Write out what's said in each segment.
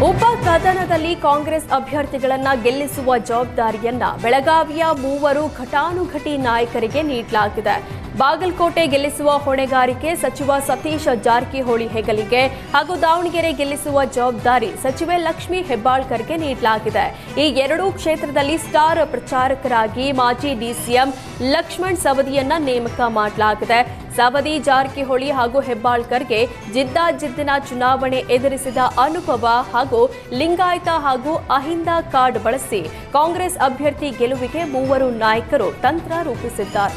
ಉಪ ಕದನದಲ್ಲಿ ಕಾಂಗ್ರೆಸ್ ಅಭ್ಯರ್ಥಿಗಳನ್ನ ಗೆಲ್ಲಿಸುವ ಜವಾಬ್ದಾರಿಯನ್ನ ಬೆಳಗಾವಿಯ 3 ಘಟಾನುಘಟಿ ನಾಯಕರಿಗೆ ನೀಡಲಾಗಿದೆ. ಬಾಗಲಕೋಟೆ ಗೆಲ್ಲಿಸುವ ಹೊಣೆಗಾರಿಕೆ ಸಚಿವ ಸತೀಶ್ ಜಾರಕಿಹೊಳಿ ಹೆಗಲಿಗೆ ಹಾಗೂ ದಾವಣಗೆರೆ ಗೆಲ್ಲಿಸುವ ಜವಾಬ್ದಾರಿ ಸಚಿವೆ ಲಕ್ಷ್ಮೀ ಹೆಬ್ಬಾಳ್ಕರ್ಗೆ ನೀಡಲಾಗಿದೆ. ಈ ಎರಡೂ ಕ್ಷೇತ್ರದಲ್ಲಿ ಸ್ಟಾರ್ ಪ್ರಚಾರಕರಾಗಿ ಮಾಜಿ ಡಿಸಿಎಂ ಲಕ್ಷ್ಮಣ್ ಸವದಿಯನ್ನ ನೇಮಕ ಮಾಡಲಾಗಿದೆ. ಸವದಿ, ಜಾರಕಿಹೊಳಿ ಹಾಗೂ ಹೆಬ್ಬಾಳ್ಕರ್ಗೆ ಜಿದ್ದಾಜಿದ್ದಿನ ಚುನಾವಣೆ ಎದುರಿಸಿದ ಅನುಭವ ಹಾಗೂ ಲಿಂಗಾಯತ ಹಾಗೂ ಅಹಿಂದ ಕಾರ್ಡ್ ಬಳಸಿ ಕಾಂಗ್ರೆಸ್ ಅಭ್ಯರ್ಥಿ ಗೆಲುವಿಗೆ 3 ನಾಯಕರು ತಂತ್ರ ರೂಪಿಸಿದ್ದಾರೆ.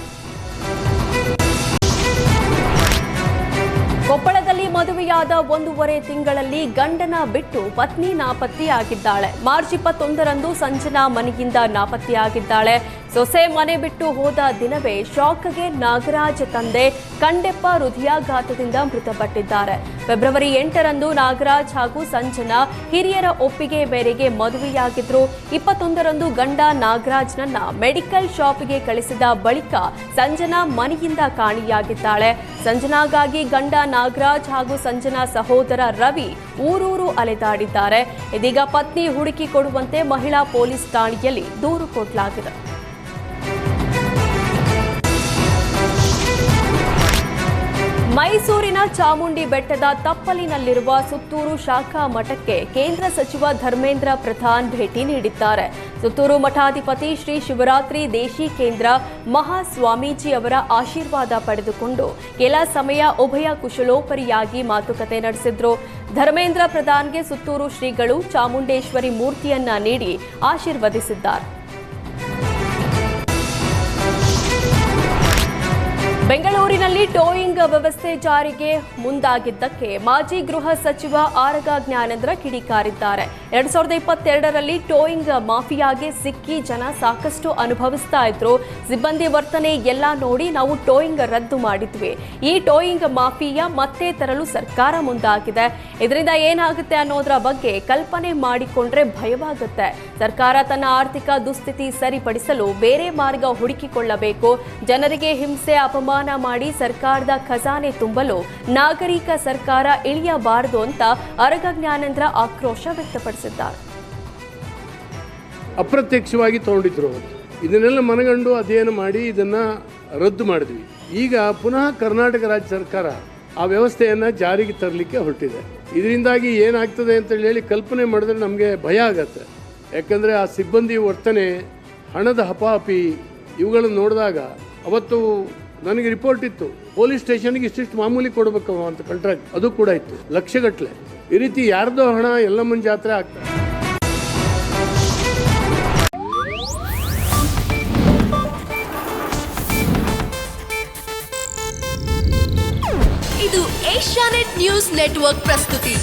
ಕೊಪ್ಪಳದಲ್ಲಿ ಮದುವೆಯಾದ 1.5 ತಿಂಗಳಲ್ಲಿ ಗಂಡನ ಬಿಟ್ಟು ಪತ್ನಿ ನಾಪತ್ತೆಯಾಗಿದ್ದಾಳೆ. ಮಾರ್ಚ್ 21ರಂದು ಸಂಜನಾ ಮನೆಯಿಂದ ನಾಪತ್ತೆಯಾಗಿದ್ದಾಳೆ. ಸೊಸೆ ಮನೆ ಬಿಟ್ಟು ಹೋದ ದಿನವೇ ಶಾಕ್ಗೆ ನಾಗರಾಜ್ ತಂದೆ ಕಂಡೆಪ್ಪ ಹೃದಯಾಘಾತದಿಂದ ಮೃತಪಟ್ಟಿದ್ದಾರೆ. ಫೆಬ್ರವರಿ 8ರಂದು ನಾಗರಾಜ್ ಹಾಗೂ ಸಂಜನಾ ಹಿರಿಯರ ಒಪ್ಪಿಗೆ ಮೇರೆಗೆ ಮದುವೆಯಾಗಿದ್ರು. 21ರಂದು ಗಂಡ ನಾಗರಾಜ್ನನ್ನ ಮೆಡಿಕಲ್ ಶಾಪ್ಗೆ ಕಳಿಸಿದ ಬಳಿಕ ಸಂಜನಾ ಮನೆಯಿಂದ ಕಾಣೆಯಾಗಿದ್ದಾಳೆ. ಸಂಜನಾಗಾಗಿ ಗಂಡ ನಾಗರಾಜ್ ಹಾಗೂ ಸಂಜನಾ ಸಹೋದರ ರವಿ ಊರೂರು ಅಲೆದಾಡಿದ್ದಾರೆ. ಇದೀಗ ಪತ್ನಿ ಹುಡುಕಿ ಕೊಡುವಂತೆ ಮಹಿಳಾ ಪೊಲೀಸ್ ಠಾಣೆಯಲ್ಲಿ ದೂರು ಕೊಡಲಾಗಿದೆ. ಮೈಸೂರಿನ ಚಾಮುಂಡಿ ಬೆಟ್ಟದ ತಪ್ಪಲಿನಲ್ಲಿರುವ ಸುತ್ತೂರು ಶಾಖಾ ಮಠಕ್ಕೆ ಕೇಂದ್ರ ಸಚಿವ ಧರ್ಮೇಂದ್ರ ಪ್ರಧಾನ್ ಭೇಟಿ ನೀಡಿದ್ದಾರೆ. ಸುತ್ತೂರು ಮಠಾಧಿಪತಿ ಶ್ರೀ ಶಿವರಾತ್ರಿ ದೇಶಿಕೇಂದ್ರ ಮಹಾಸ್ವಾಮೀಜಿ ಅವರ ಆಶೀರ್ವಾದ ಪಡೆದುಕೊಂಡು ಕೆಲ ಸಮಯ ಉಭಯ ಕುಶಲೋಪರಿಯಾಗಿ ಮಾತುಕತೆ ನಡೆಸಿದ್ರು. ಧರ್ಮೇಂದ್ರ ಪ್ರಧಾನ್ಗೆ ಸುತ್ತೂರು ಶ್ರೀಗಳು ಚಾಮುಂಡೇಶ್ವರಿ ಮೂರ್ತಿಯನ್ನ ನೀಡಿ ಆಶೀರ್ವದಿಸಿದ್ದಾರೆ. ಬೆಂಗಳೂರಿನಲ್ಲಿ ಟೋಯಿಂಗ್ ವ್ಯವಸ್ಥೆ ಜಾರಿಗೆ ಮುಂದಾಗಿದ್ದಕ್ಕೆ ಮಾಜಿ ಗೃಹ ಸಚಿವ ಆರಗ ಜ್ಞಾನೇಂದ್ರ ಕಿಡಿಕಾರಿದ್ದಾರೆ. 2022ರಲ್ಲಿ ಟೋಯಿಂಗ್ ಮಾಫಿಯಾಗೆ ಸಿಕ್ಕಿ ಜನ ಸಾಕಷ್ಟು ಅನುಭವಿಸ್ತಾ ಇದ್ರು. ಸಿಬ್ಬಂದಿ ವರ್ತನೆ ಎಲ್ಲ ನೋಡಿ ನಾವು ಟೋಯಿಂಗ್ ರದ್ದು ಮಾಡಿದ್ವಿ. ಈ ಟೋಯಿಂಗ್ ಮಾಫಿಯಾ ಮತ್ತೆ ತರಲು ಸರ್ಕಾರ ಮುಂದಾಗಿದೆ. ಇದರಿಂದ ಏನಾಗುತ್ತೆ ಅನ್ನೋದರ ಬಗ್ಗೆ ಕಲ್ಪನೆ ಮಾಡಿಕೊಂಡ್ರೆ ಭಯವಾಗುತ್ತೆ. ಸರ್ಕಾರ ತನ್ನ ಆರ್ಥಿಕ ದುಸ್ಥಿತಿ ಸರಿಪಡಿಸಲು ಬೇರೆ ಮಾರ್ಗ ಹುಡುಕಿಕೊಳ್ಳಬೇಕು. ಜನರಿಗೆ ಹಿಂಸೆ ಅಪಮಾನ ಮಾಡಿ ಸರ್ಕಾರದ ಖಜಾನೆ ತುಂಬಲು ನಾಗರಿಕ ಸರ್ಕಾರ ಇಳಿಯಬಾರದು ಅಂತ ಆರಗ ಜ್ಞಾನೇಂದ್ರ ಆಕ್ರೋಶ ವ್ಯಕ್ತಪಡಿಸಿದ್ದಾರೆ. ಅಪ್ರತ್ಯಕ್ಷವಾಗಿ ತಗೊಂಡಿದ್ರು. ಇದನ್ನೆಲ್ಲ ಮನಗಂಡು ಅಧ್ಯಯನ ಮಾಡಿ ಇದನ್ನ ರದ್ದು ಮಾಡಿದ್ವಿ. ಈಗ ಪುನಃ ಕರ್ನಾಟಕ ರಾಜ್ಯ ಸರ್ಕಾರ ಆ ವ್ಯವಸ್ಥೆಯನ್ನ ಜಾರಿಗೆ ತರಲಿಕ್ಕೆ ಹೊರಟಿದೆ. ಇದರಿಂದಾಗಿ ಏನಾಗ್ತದೆ ಅಂತ ಹೇಳಿ ಕಲ್ಪನೆ ಮಾಡಿದ್ರೆ ನಮಗೆ ಭಯ ಆಗತ್ತೆ. ಯಾಕಂದ್ರೆ ಆ ಸಿಬ್ಬಂದಿ ವರ್ತನೆ, ಹಣದ ಹಪಾಹಪಿ ಇವುಗಳನ್ನು ನೋಡಿದಾಗ ಅವತ್ತು ನನಗೆ ರಿಪೋರ್ಟ್ ಇತ್ತು, ಪೊಲೀಸ್ ಸ್ಟೇಷನ್ಗೆ ಇಷ್ಟಿಷ್ಟು ಮಾಮೂಲಿ ಕೊಡಬೇಕು ಅಂತ ಕಾಂಟ್ರಾಕ್ಟ್, ಅದು ಕೂಡ ಇತ್ತು, ಲಕ್ಷಗಟ್ಟಲೆ. ಈ ರೀತಿ ಯಾರ್ದೋ ಹಣ ಎಲ್ಲಮ್ಮನ ಜಾತ್ರೆ ಆಗ್ತದೆ. ಇದು ಏಷ್ಯಾನೆಟ್ ನ್ಯೂಸ್ ನೆಟ್ವರ್ಕ್ ಪ್ರಸ್ತುತಿ.